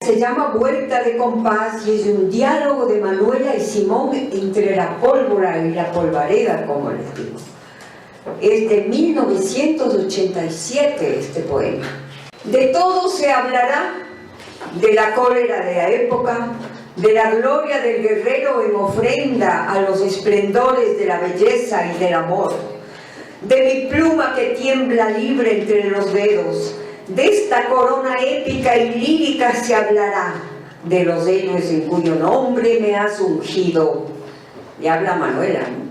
Se llama Vuelta de Compás y es un diálogo de Manuela y Simón entre la pólvora y la polvareda, como les digo. Es de 1987 este poema. De todo se hablará, de la cólera de la época, de la gloria del guerrero en ofrenda a los esplendores de la belleza y del amor, de mi pluma que tiembla libre entre los dedos. De esta corona épica y lírica se hablará, de los héroes en cuyo nombre me has ungido. Le habla Manuela, ¿no?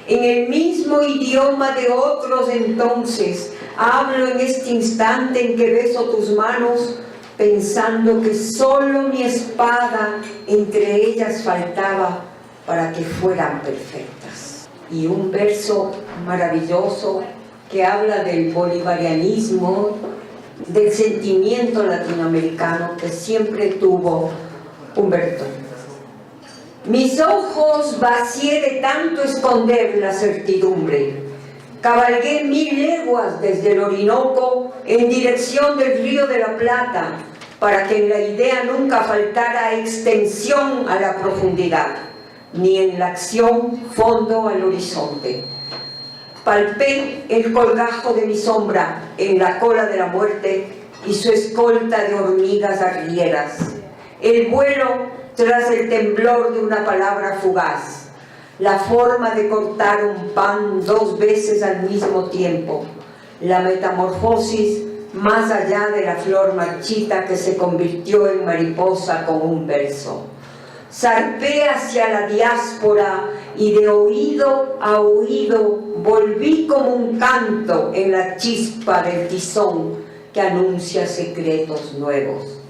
En el mismo idioma de otros entonces, hablo en este instante en que beso tus manos, pensando que solo mi espada entre ellas faltaba para que fueran perfectas. Y un verso maravilloso que habla del bolivarianismo, del sentimiento latinoamericano que siempre tuvo Humberto. Mis ojos vacié de tanto esconder la certidumbre. Cabalgué 1000 leguas desde el Orinoco en dirección del Río de la Plata, para que en la idea nunca faltara extensión a la profundidad, ni en la acción fondo al horizonte. Palpé el colgajo de mi sombra en la cola de la muerte y su escolta de hormigas arrieras. El vuelo tras el temblor de una palabra fugaz. La forma de cortar un pan 2 veces al mismo tiempo. La metamorfosis más allá de la flor marchita que se convirtió en mariposa con un verso. Zarpé hacia la diáspora y de oído a oído volví como un canto en la chispa del tizón que anuncia secretos nuevos.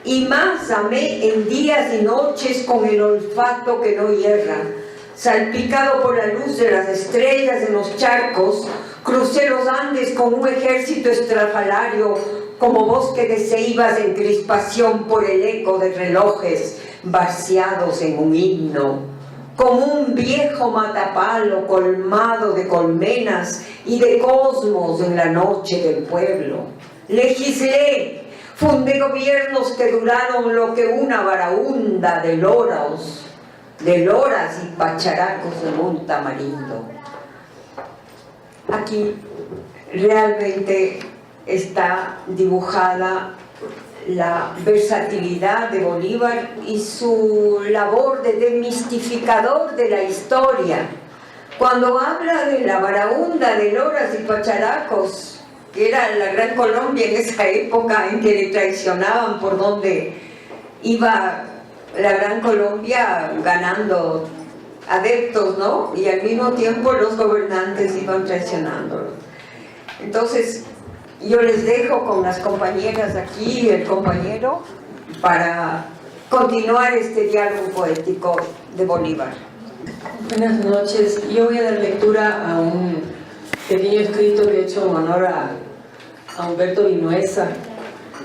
Y más amé en días y noches con el olfato que no hierra, salpicado por la luz de las estrellas en los charcos, crucé los Andes con un ejército estrafalario como bosque de ceibas en crispación por el eco de relojes vaciados en un himno, como un viejo matapalo colmado de colmenas y de cosmos en la noche del pueblo. Legislé, fundé gobiernos que duraron lo que una varaunda de loras y pacharacos de un tamarindo. Aquí realmente está dibujada la versatilidad de Bolívar y su labor de demistificador de la historia. Cuando habla de la varaunda de loras y pacharacos, que era la Gran Colombia en esa época en que le traicionaban por donde iba la Gran Colombia ganando adeptos, ¿no? Y al mismo tiempo los gobernantes iban traicionándolos. Entonces, yo les dejo con las compañeras aquí y el compañero para continuar este diálogo poético de Bolívar. Buenas noches. Yo voy a dar lectura a un pequeño escrito que he hecho en honor a Humberto Vinuesa.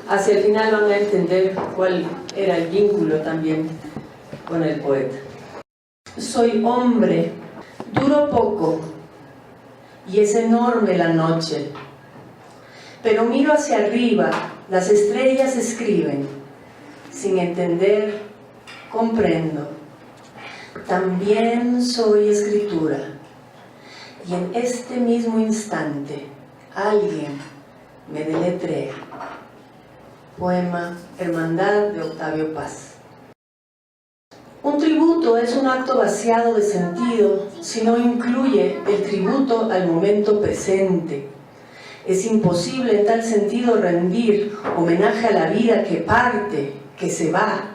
Hacia el final van a entender cuál era el vínculo también con el poeta. Soy hombre, duro poco, y es enorme la noche. Pero miro hacia arriba, las estrellas escriben. Sin entender, comprendo. También soy escritura. Y en este mismo instante, alguien me deletrea. Poema Hermandad de Octavio Paz. Un tributo es un acto vaciado de sentido si no incluye el tributo al momento presente. Es imposible en tal sentido rendir homenaje a la vida que parte, que se va,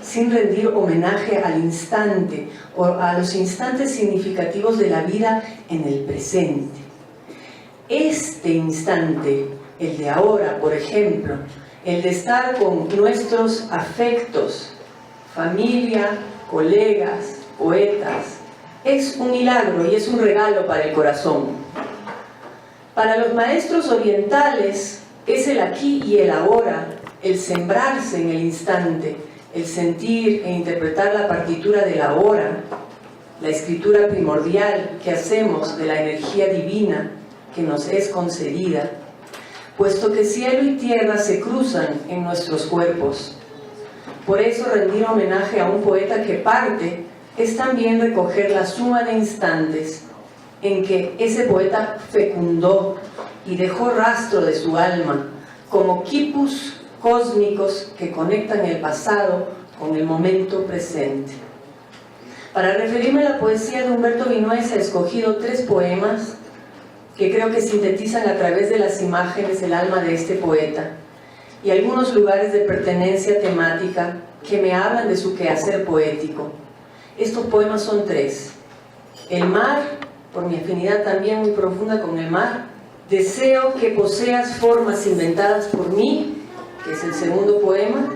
sin rendir homenaje al instante o a los instantes significativos de la vida en el presente. Este instante, el de ahora, por ejemplo, el de estar con nuestros afectos, familia, colegas, poetas, es un milagro y es un regalo para el corazón. Para los maestros orientales es el aquí y el ahora, el sembrarse en el instante, el sentir e interpretar la partitura del ahora, la escritura primordial que hacemos de la energía divina que nos es concedida. puesto que cielo y tierra se cruzan en nuestros cuerpos. Por eso rendir homenaje a un poeta que parte es también recoger la suma de instantes en que ese poeta fecundó y dejó rastro de su alma, como quipus cósmicos que conectan el pasado con el momento presente. Para referirme a la poesía de Humberto Vinuesa he escogido 3 poemas que creo que sintetizan a través de las imágenes el alma de este poeta y algunos lugares de pertenencia temática que me hablan de su quehacer poético. Estos poemas son 3. El mar, por mi afinidad también muy profunda con el mar. Deseo que poseas formas inventadas por mí, que es el segundo poema.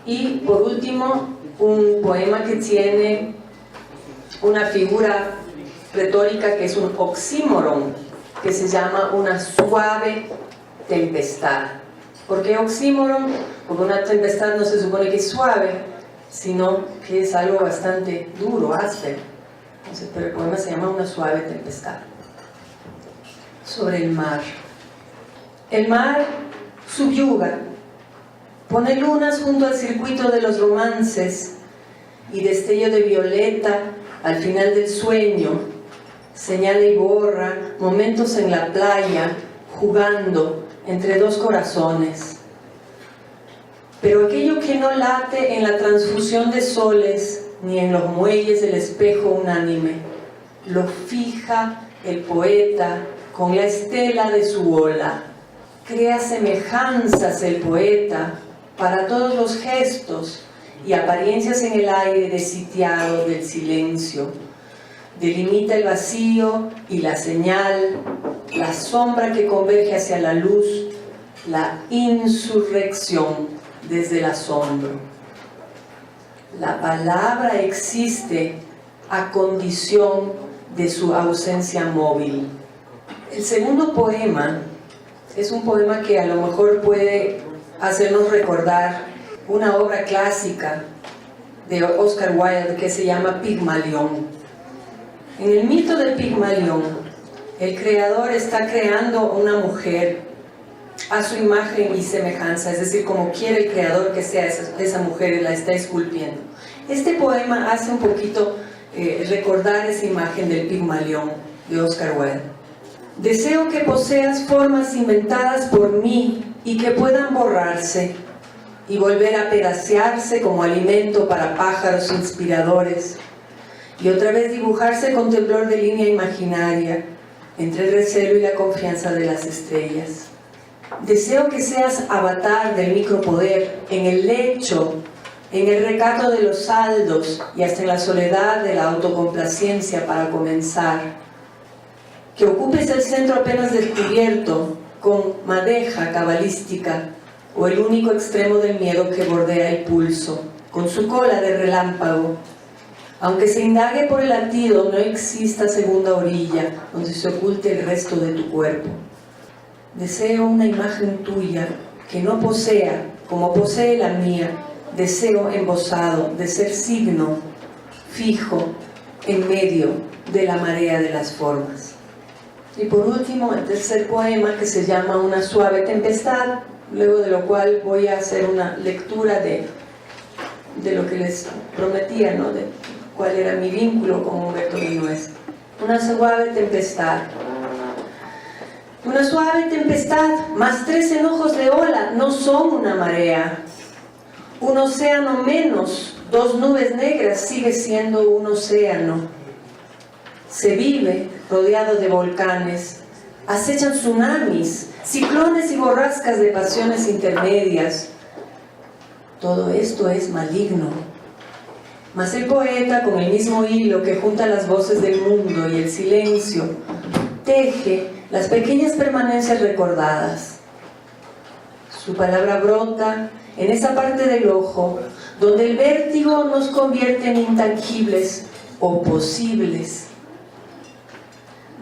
Y por último, un poema que tiene una figura retórica que es un oxímoron, que se llama una suave tempestad. ¿Por qué oxímoron? Porque una tempestad no se supone que es suave, sino que es algo bastante duro, áspero. Entonces, pero el poema se llama Una suave tempestad. Sobre el mar. El mar subyuga, pone lunas junto al circuito de los romances y destello de violeta al final del sueño, señala y borra momentos en la playa, jugando entre 2 corazones. Pero aquello que no late en la transfusión de soles, ni en los muelles del espejo unánime, lo fija el poeta con la estela de su ola. Crea semejanzas el poeta para todos los gestos y apariencias en el aire desitiado del silencio. Delimita el vacío y la señal, la sombra que converge hacia la luz, la insurrección desde el asombro. La palabra existe a condición de su ausencia móvil. El segundo poema es un poema que a lo mejor puede hacernos recordar una obra clásica de Oscar Wilde que se llama Pigmalión. En el mito de Pigmalión, el creador está creando una mujer a su imagen y semejanza, es decir, como quiere el creador que sea esa mujer y la está esculpiendo. Este poema hace un poquito recordar esa imagen del Pigmalión de Oscar Wilde. Deseo que poseas formas inventadas por mí y que puedan borrarse y volver a pedacearse como alimento para pájaros inspiradores y otra vez dibujarse con temblor de línea imaginaria entre el recelo y la confianza de las estrellas. Deseo que seas avatar del micropoder en el lecho, en el recato de los saldos y hasta en la soledad de la autocomplacencia para comenzar. Que ocupes el centro apenas descubierto con madeja cabalística o el único extremo del miedo que bordea el pulso, con su cola de relámpago. Aunque se indague por el latido, no exista segunda orilla donde se oculte el resto de tu cuerpo. Deseo una imagen tuya que no posea, como posee la mía, deseo embosado de ser signo, fijo, en medio de la marea de las formas. Y por último, el tercer poema que se llama Una suave tempestad, luego de lo cual voy a hacer una lectura de lo que les prometía, ¿no? De cuál era mi vínculo con Humberto Vinuesa. Una suave tempestad. Una suave tempestad, más 3 enojos de ola, no son una marea. Un océano menos, 2 nubes negras, sigue siendo un océano. Se vive rodeado de volcanes, acechan tsunamis, ciclones y borrascas de pasiones intermedias. Todo esto es maligno. Mas el poeta, con el mismo hilo que junta las voces del mundo y el silencio, teje las pequeñas permanencias recordadas. Su palabra brota en esa parte del ojo donde el vértigo nos convierte en intangibles o posibles.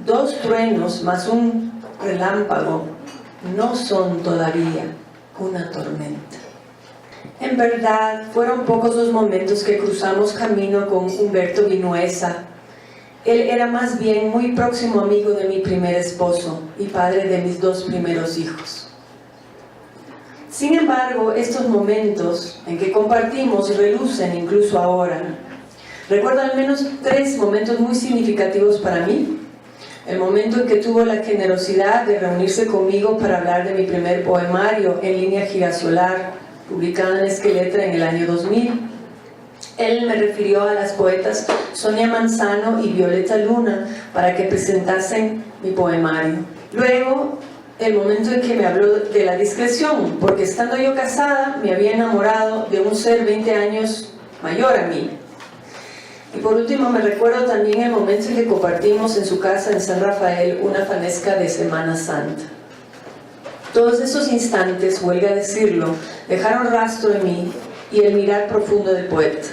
2 truenos más un relámpago no son todavía una tormenta. En verdad, fueron pocos los momentos que cruzamos camino con Humberto Vinuesa Él era más bien muy próximo amigo de mi primer esposo y padre de mis 2 primeros hijos. Sin embargo, estos momentos en que compartimos relucen incluso ahora. Recuerdo al menos 3 momentos muy significativos para mí. El momento en que tuvo la generosidad de reunirse conmigo para hablar de mi primer poemario en línea girasolar, publicado en Esqueletra en el año 2000. Él me refirió a las poetas Sonia Manzano y Violeta Luna para que presentasen mi poemario. Luego, el momento en que me habló de la discreción, porque estando yo casada me había enamorado de un ser 20 años mayor a mí. Y por último me recuerdo también el momento en que compartimos en su casa en San Rafael una fanesca de Semana Santa. Todos esos instantes, huelga decirlo, dejaron rastro en mí y el mirar profundo del poeta.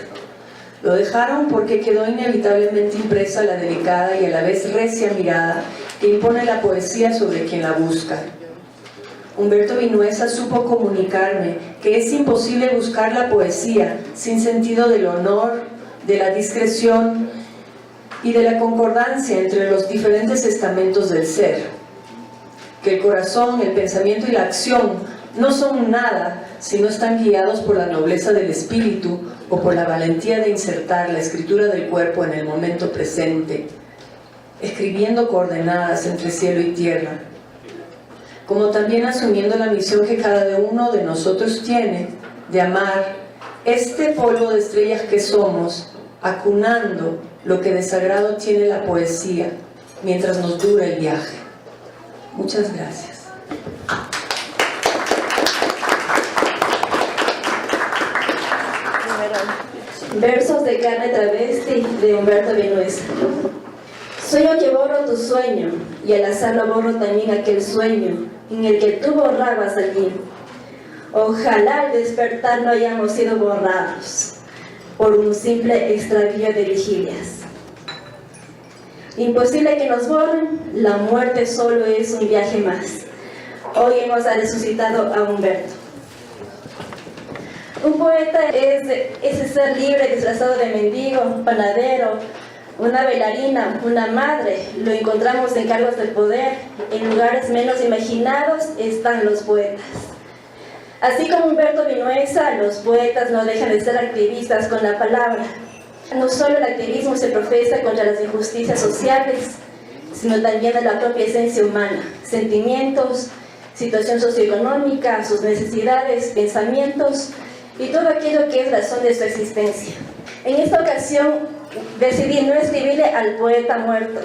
Lo dejaron porque quedó inevitablemente impresa la delicada y a la vez recia mirada que impone la poesía sobre quien la busca. Humberto Vinuesa supo comunicarme que es imposible buscar la poesía sin sentido del honor, de la discreción y de la concordancia entre los diferentes estamentos del ser. Que el corazón, el pensamiento y la acción no son nada si no están guiados por la nobleza del espíritu o por la valentía de insertar la escritura del cuerpo en el momento presente, escribiendo coordenadas entre cielo y tierra, como también asumiendo la misión que cada uno de nosotros tiene de amar este polvo de estrellas que somos, acunando lo que de sagrado tiene la poesía mientras nos dura el viaje. Muchas gracias. Versos de carne travesti de Humberto Vinuesa. Sueño que borro tu sueño, y al azar lo borro también aquel sueño en el que tú borrabas allí. Ojalá al despertar no hayamos sido borrados por un simple extravío de vigilias. Imposible que nos borren, la muerte solo es un viaje más. Hoy hemos resucitado a Humberto. Un poeta es ese ser libre disfrazado de mendigo, panadero, una bailarina, una madre. Lo encontramos en cargos de poder. En lugares menos imaginados están los poetas. Así como Humberto Vinuesa, los poetas no dejan de ser activistas con la palabra. No solo el activismo se profesa contra las injusticias sociales, sino también de la propia esencia humana, sentimientos, situación socioeconómica, sus necesidades, pensamientos y todo aquello que es razón de su existencia. En esta ocasión decidí no escribirle al poeta muerto,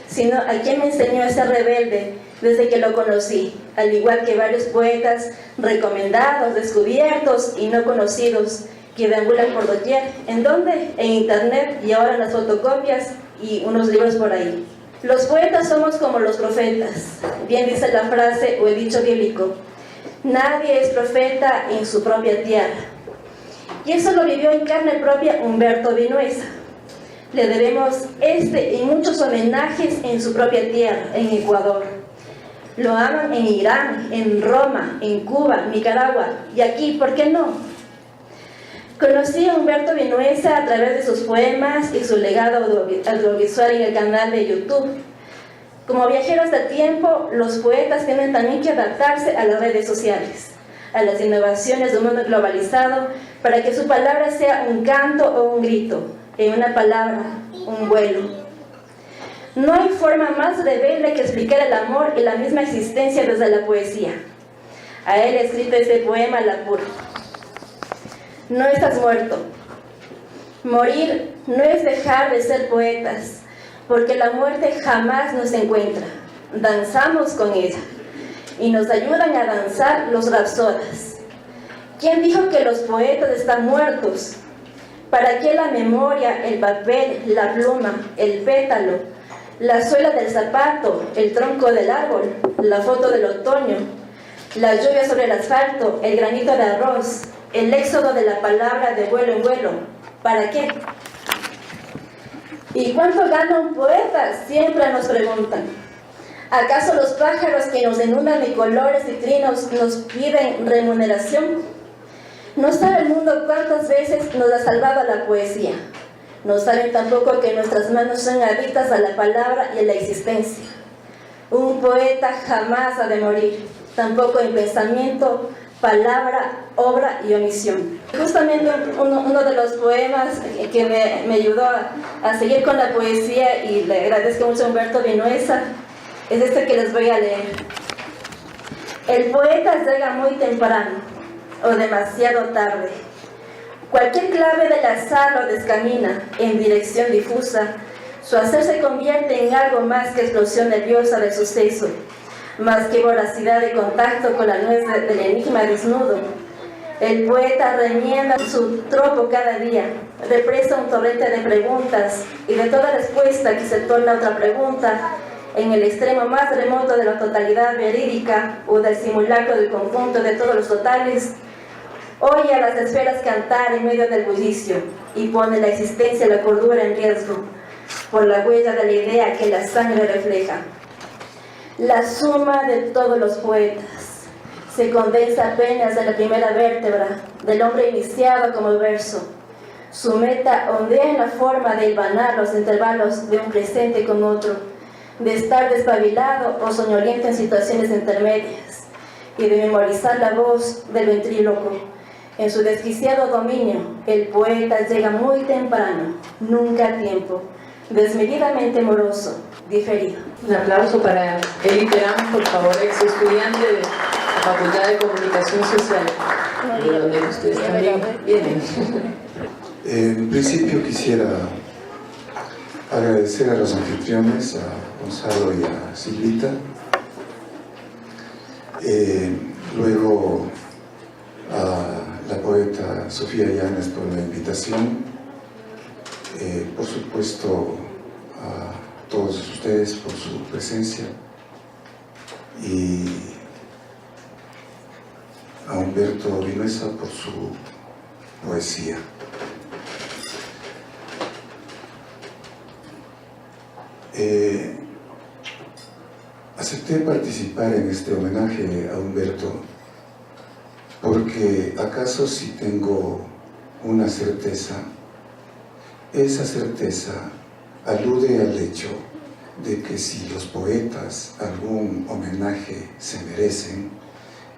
sino a quien me enseñó a ser rebelde desde que lo conocí, al igual que varios poetas recomendados, descubiertos y no conocidos que deambulan por doquier. ¿En dónde? En internet y ahora en las fotocopias y unos libros por ahí. Los poetas somos como los profetas, bien dice la frase o el dicho bíblico: nadie es profeta en su propia tierra. Y eso lo vivió en carne propia Humberto Vinuesa. Le debemos este y muchos homenajes en su propia tierra, en Ecuador. Lo aman en Irán, en Roma, en Cuba, Nicaragua y aquí, ¿por qué no? Conocí a Humberto Vinuesa a través de sus poemas y su legado audiovisual en el canal de YouTube. Como viajeros del tiempo, los poetas tienen también que adaptarse a las redes sociales, a las innovaciones de un mundo globalizado, para que su palabra sea un canto o un grito, en una palabra, un vuelo. No hay forma más rebelde que explicar el amor y la misma existencia desde la poesía. A él he escrito este poema al apuro. No estás muerto. Morir no es dejar de ser poetas, porque la muerte jamás nos encuentra. Danzamos con ella y nos ayudan a danzar los rapsodas. ¿Quién dijo que los poetas están muertos? ¿Para qué la memoria, el papel, la pluma, el pétalo, la suela del zapato, el tronco del árbol, la foto del otoño, la lluvia sobre el asfalto, el granito de arroz, el éxodo de la palabra de vuelo en vuelo? ¿Para qué? ¿Y cuánto gana un poeta? Siempre nos preguntan. ¿Acaso los pájaros que nos inundan de colores y trinos nos piden remuneración? No sabe el mundo cuántas veces nos ha salvado la poesía. No saben tampoco que nuestras manos son adictas a la palabra y a la existencia. Un poeta jamás ha de morir, tampoco en pensamiento, palabra, obra y omisión. Justamente uno de los poemas que me ayudó a seguir con la poesía, y le agradezco mucho a Humberto Vinuesa, es este que les voy a leer. El poeta llega muy temprano o demasiado tarde. Cualquier clave del azar lo descamina en dirección difusa. Su hacer se convierte en algo más que explosión nerviosa del suceso, más que voracidad de contacto con la nuez del enigma desnudo. El poeta remienda su tropo cada día, represa un torrente de preguntas, y de toda respuesta que se torna otra pregunta, en el extremo más remoto de la totalidad verídica o del simulacro del conjunto de todos los totales, oye a las esferas cantar en medio del bullicio y pone la existencia y la cordura en riesgo por la huella de la idea que la sangre refleja. La suma de todos los poetas se condensa apenas en la primera vértebra del hombre iniciado como verso. Su meta ondea en la forma de hilvanar los intervalos de un presente con otro, de estar despabilado o soñoliento en situaciones intermedias, y de memorizar la voz del ventríloco. En su desquiciado dominio, el poeta llega muy temprano, nunca a tiempo, desmedidamente moroso, diferido. Un aplauso para Eli Terán, por favor, ex estudiante de la Facultad de Comunicación Social, de donde ustedes también vienen. En principio quisiera agradecer a los anfitriones, a Gonzalo y a Silvita, luego a la poeta Sofía Llanes por la invitación, por supuesto a todos ustedes por su presencia, y a Humberto Vinuesa por su poesía. Acepté participar en este homenaje a Humberto porque acaso si tengo una certeza, esa certeza alude al hecho de que si los poetas algún homenaje se merecen,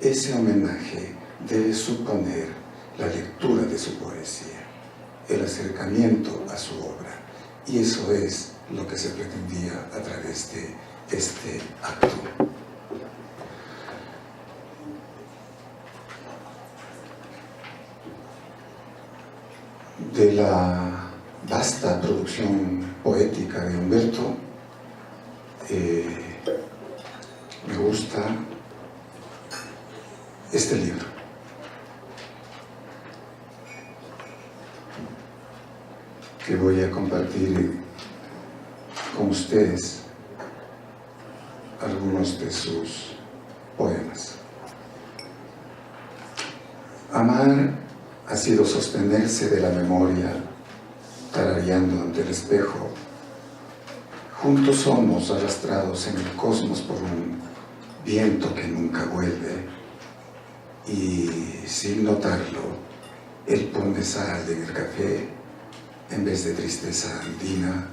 ese homenaje debe suponer la lectura de su poesía, el acercamiento a su obra, y eso es lo que se pretendía a través de este acto. De la vasta producción poética de Humberto, me gusta este libro. Que voy a compartir con ustedes algunos de sus poemas. Amar ha sido sostenerse de la memoria, tarareando ante el espejo. Juntos somos arrastrados en el cosmos por un viento que nunca vuelve, y sin notarlo, él pone sal en el café en vez de tristeza andina.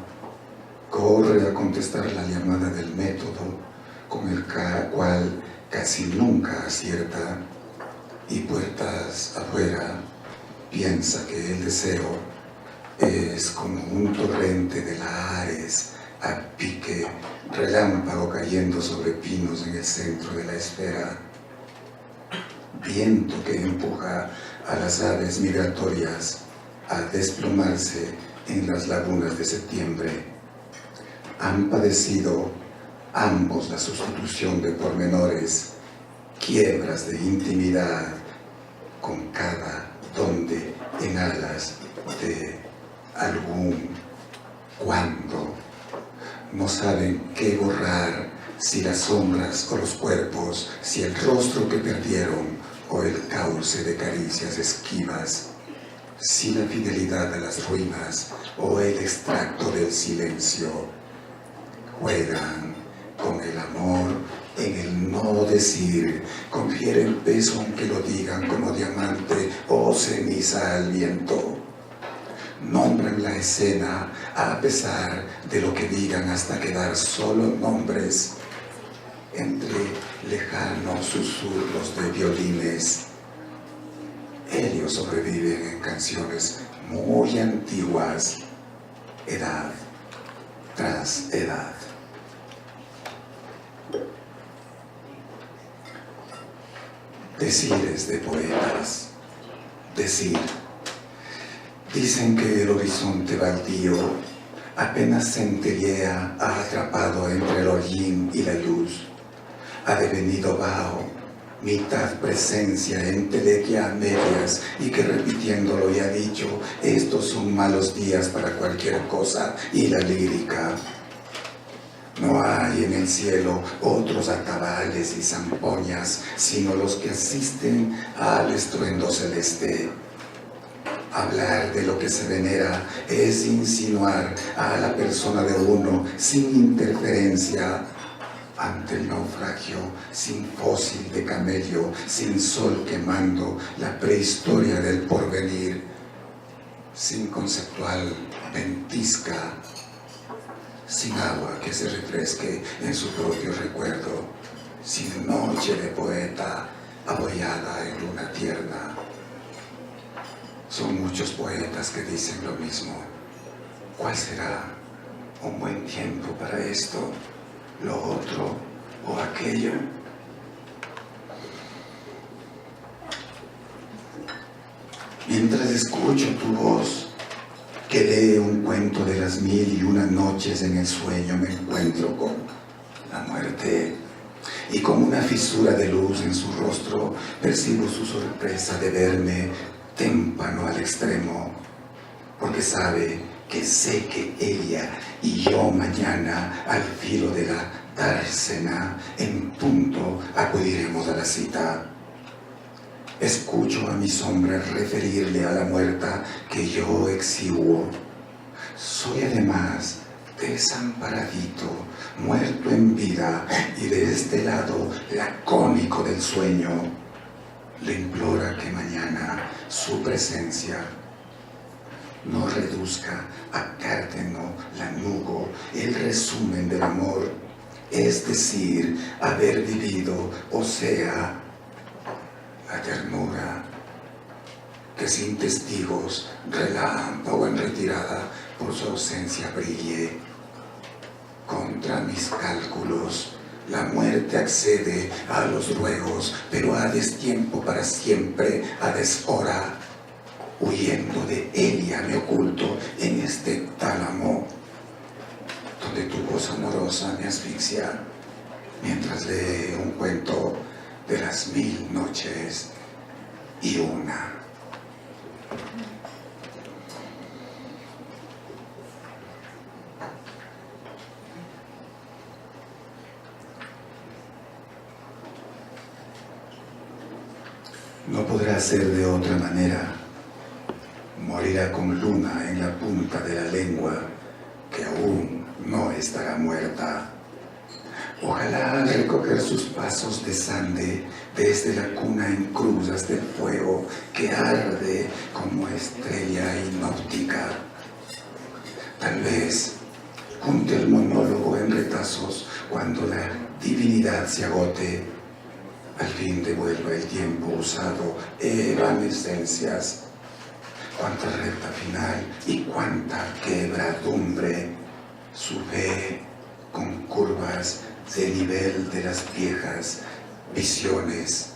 Corre a contestar la llamada del método con el cual casi nunca acierta, y puertas afuera piensa que el deseo es como un torrente de lahares a pique, relámpago cayendo sobre pinos en el centro de la esfera, viento que empuja a las aves migratorias a desplomarse en las lagunas de septiembre. Han padecido ambos la sustitución de pormenores, quiebras de intimidad, con cada donde en alas de algún cuando. No saben qué borrar, si las sombras o los cuerpos, si el rostro que perdieron o el cauce de caricias esquivas, si la fidelidad a las ruinas o el extracto del silencio. Juegan con el amor en el no decir, confieren peso aunque lo digan como diamante o ceniza al viento. nombran la escena a pesar de lo que digan hasta quedar solo nombres entre lejanos susurros de violines. Ellos sobreviven en canciones muy antiguas, edad tras edad. Decires de poetas, decir. Dicen que el horizonte baldío apenas centellea, ha atrapado entre el hollín y la luz. Ha devenido vaho, mitad presencia, entelequia a medias, y que repitiéndolo ya ha dicho, estos son malos días para cualquier cosa, y la lírica. No hay en el cielo otros atabales y zampoñas, sino los que asisten al estruendo celeste. Hablar de lo que se venera es insinuar a la persona de uno sin interferencia ante el naufragio, sin fósil de camello, sin sol quemando la prehistoria del porvenir, sin conceptual ventisca, sin agua que se refresque en su propio recuerdo, sin noche de poeta abollada en luna tierna. Son muchos poetas que dicen lo mismo. ¿Cuál será un buen tiempo para esto, lo otro o aquello? Mientras escucho tu voz, que lee un cuento de las 1001 noches, en el sueño me encuentro con la muerte. Y con una fisura de luz en su rostro, percibo su sorpresa de verme témpano al extremo, porque sabe que sé que ella y yo mañana, al filo de la dársena, en punto acudiremos a la cita. Escucho a mi sombra referirle a la muerta que yo exhibo. Soy además desamparadito, muerto en vida, y de este lado lacónico del sueño. Le implora que mañana su presencia no reduzca a cárdeno lanugo el resumen del amor, es decir, haber vivido, o sea, la ternura, que sin testigos, relámpago en retirada, por su ausencia brille. Contra mis cálculos, la muerte accede a los ruegos, pero a destiempo para siempre, a deshora. Huyendo de ella me oculto en este tálamo, donde tu voz amorosa me asfixia, mientras lee un cuento de las 1000 noches y una. No podrá ser de otra manera. Morirá con luna en la punta de la lengua, que aún no estará muerta. Ojalá recoger sus pasos desande desde la cuna en cruz hasta el fuego que arde como estrella hipnótica. Tal vez junte el monólogo en retazos cuando la divinidad se agote. Al fin devuelva el tiempo usado evanescencias. Cuánta recta final y cuánta quebradumbre. Su fe con curvas de nivel de las viejas visiones.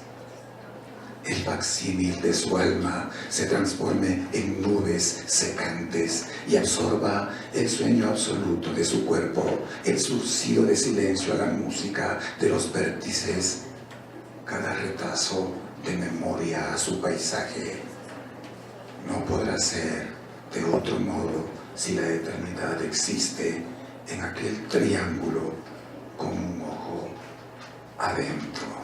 El facsímil de su alma se transforme en nubes secantes y absorba el sueño absoluto de su cuerpo, el surcido de silencio a la música de los vértices. Cada retazo de memoria a su paisaje. No podrá ser de otro modo si la eternidad existe en aquel triángulo con un ojo adentro.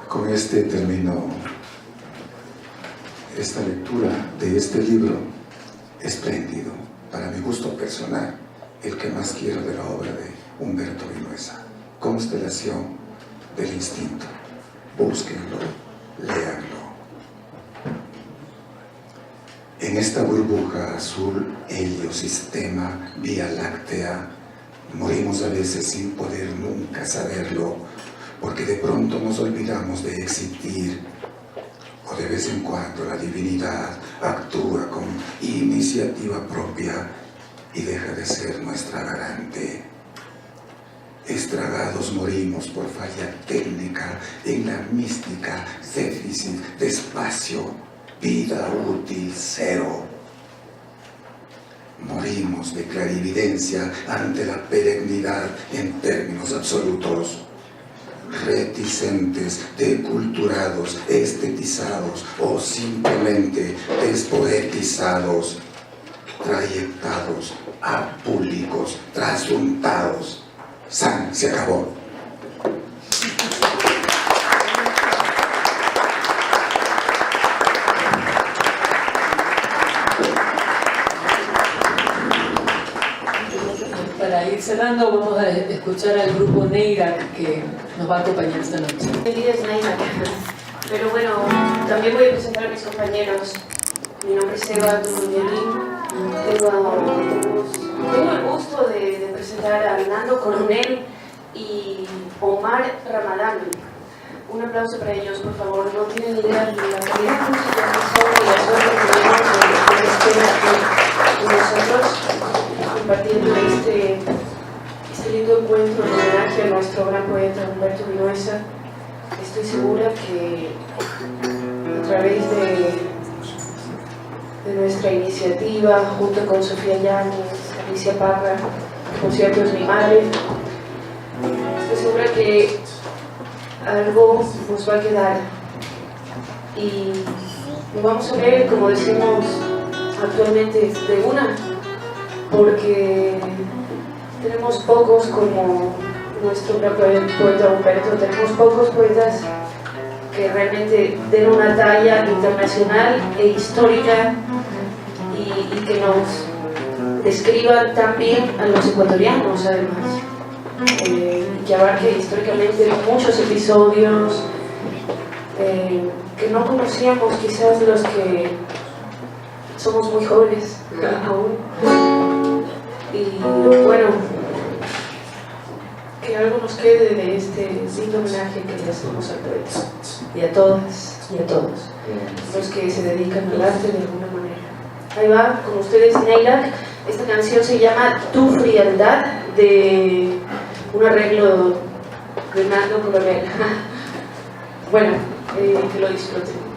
Con este termino esta lectura de este libro espléndido, para mi gusto personal, el que más quiero de la obra de Humberto Vinuesa, Constelación del Instinto. Búsquenlo, léanlo. En esta burbuja azul, heliosistema, Vía Láctea, morimos a veces sin poder nunca saberlo, porque de pronto nos olvidamos de existir, o de vez en cuando la divinidad actúa con iniciativa propia y deja de ser nuestra garante. Estragados morimos por falla técnica en la mística, déficit de espacio, vida útil cero. Morimos de clarividencia ante la perennidad en términos absolutos, reticentes, deculturados, estetizados o simplemente despoetizados, trayectados, apúlicos, trasuntados. ¡San! Se acabó. Para ir cerrando, vamos a escuchar al grupo Neyrak que nos va a acompañar esta noche. Mi vida es Neyrak, pero bueno, también voy a presentar a mis compañeros. Mi nombre es Eva Turuñolín. Tengo el gusto de presentar a Nando Coronel y Omar Ramadán. Un aplauso para ellos, por favor. No tienen idea de la calidad de música que son y la suerte que tenemos de estar aquí con nosotros, compartiendo este lindo encuentro en homenaje a nuestro gran poeta Humberto Vinuesa. Estoy segura que a través de nuestra iniciativa, junto con Sofía Yáñez, Alicia Parra, por cierto es mi madre, estoy segura que algo nos va a quedar y lo vamos a ver, como decimos actualmente, de una, porque tenemos pocos como nuestro gran poeta Humberto, tenemos pocos poetas que realmente den una talla internacional e histórica y que nos describan tan bien a los ecuatorianos, además, que abarque históricamente muchos episodios que no conocíamos, quizás los que somos muy jóvenes aún. Y bueno, que algo nos quede de este lindo homenaje que le hacemos al poeta y a todas y a todos los que se dedican al arte de alguna manera. Ahí va, con ustedes Neyrak. Esta canción se llama Tu Frialdad, de un arreglo de Nando Coronel. Bueno, que lo disfruten.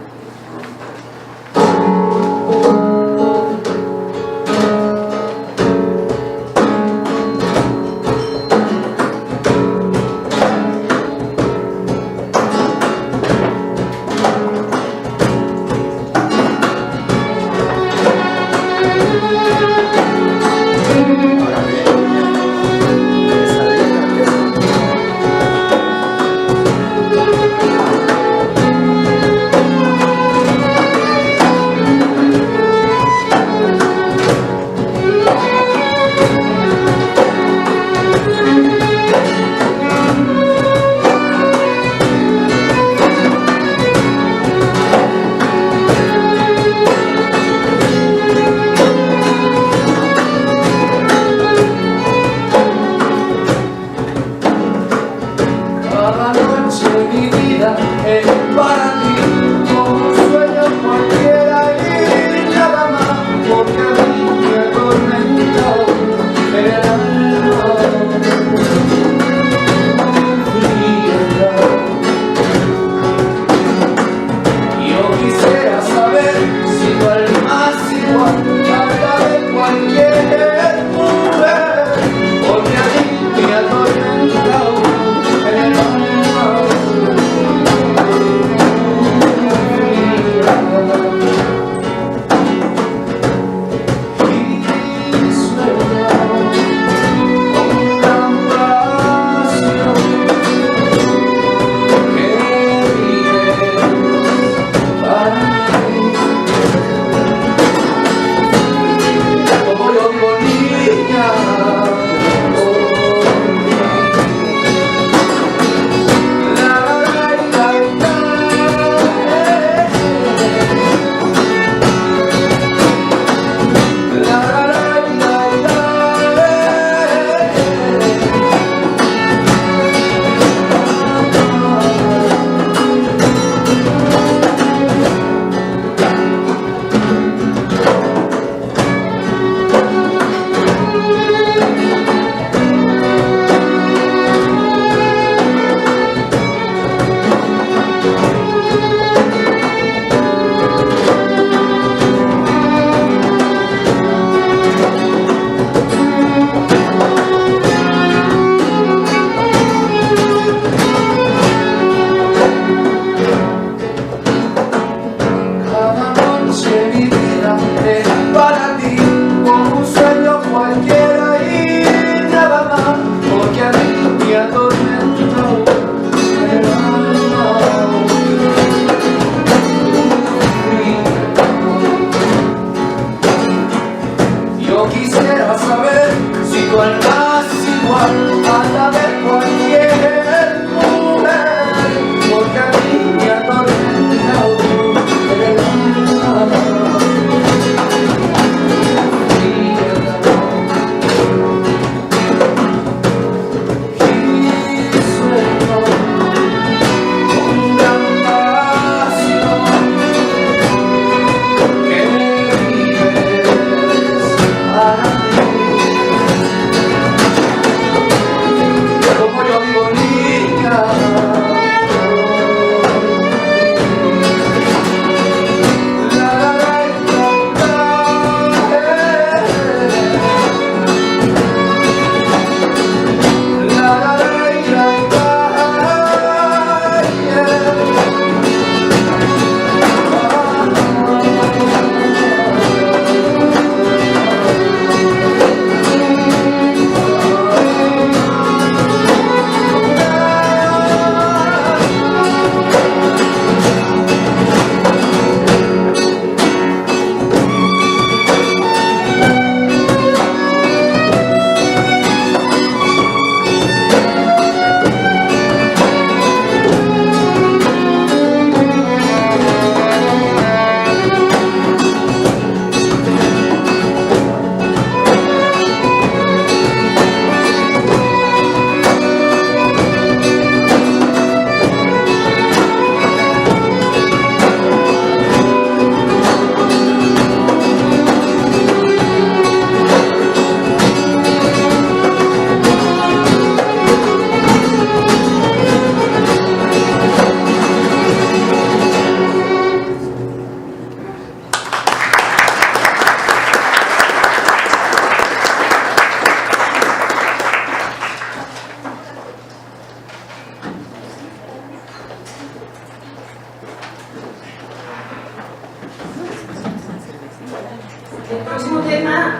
próximo tema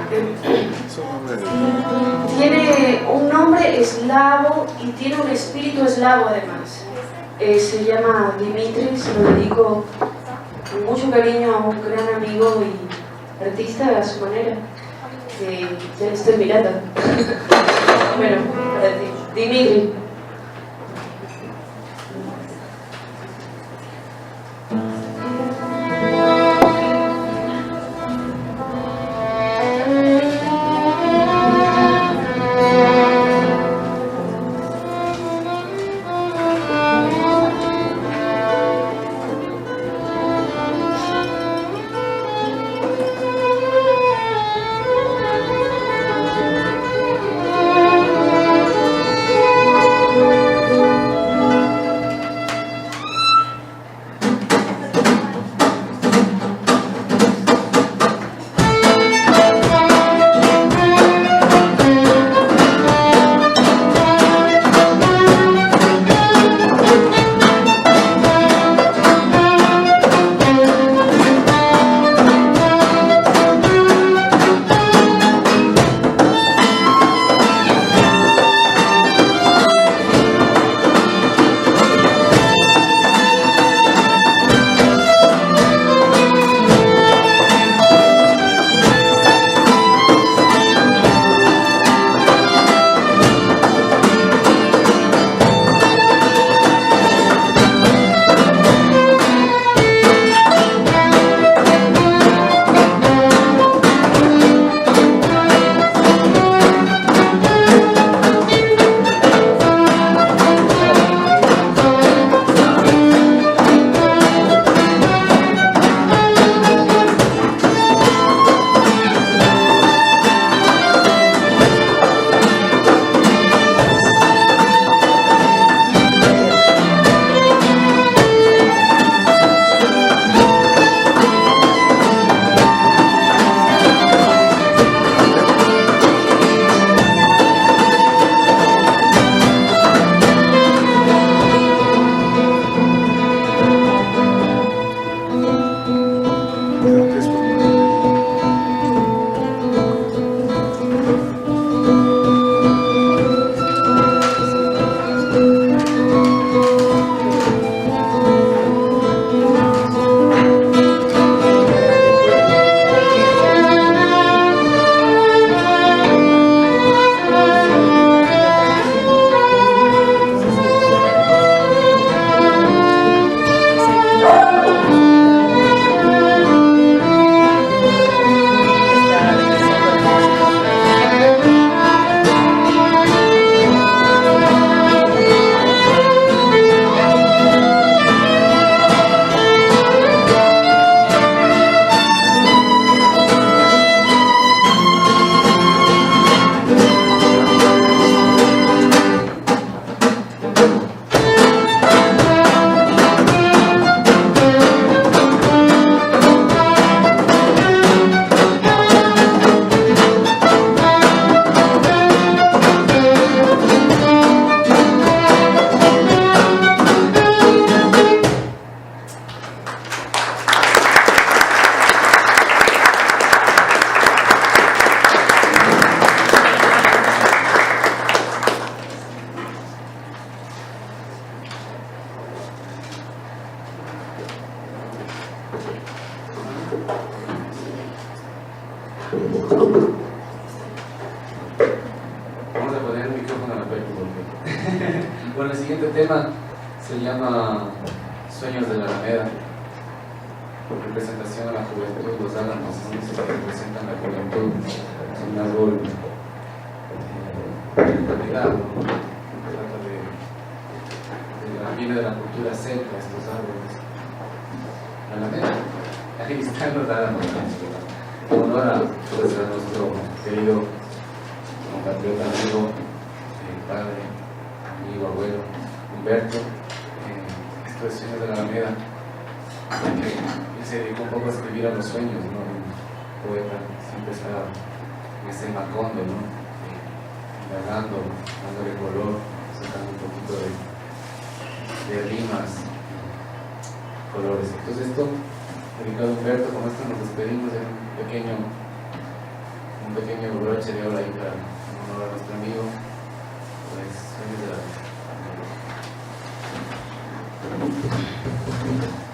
tiene un nombre eslavo y tiene un espíritu eslavo además. Se llama Dimitri, se lo dedico con mucho cariño a un gran amigo y artista a su manera, que ya le estoy mirando. Bueno, para ti, Dimitri. Vamos a poner el micrófono a la puerta porque... Bueno, el siguiente tema se llama Sueños de la Alameda. Representación a la juventud, los álamos, ¿no? Se representan la juventud, es un árbol cuidado, ¿no? Trata viene de la cultura celta, estos árboles. La Alameda, ahí están los álamos, en honor a nuestro querido compatriota, amigo, padre, amigo, abuelo, Humberto. Esto es Sueños de la Alameda, que él se dedicó un poco a escribir a los sueños, ¿no? Un poeta siempre está en ese macondo, ¿no? Indagando, dándole color, sacando un poquito de rimas, colores. Entonces esto, dedicado a Humberto, con esto nos despedimos de un pequeño un pequeño broche de oro ahí para en honor a nuestro amigo. Pues, feliz de la vida.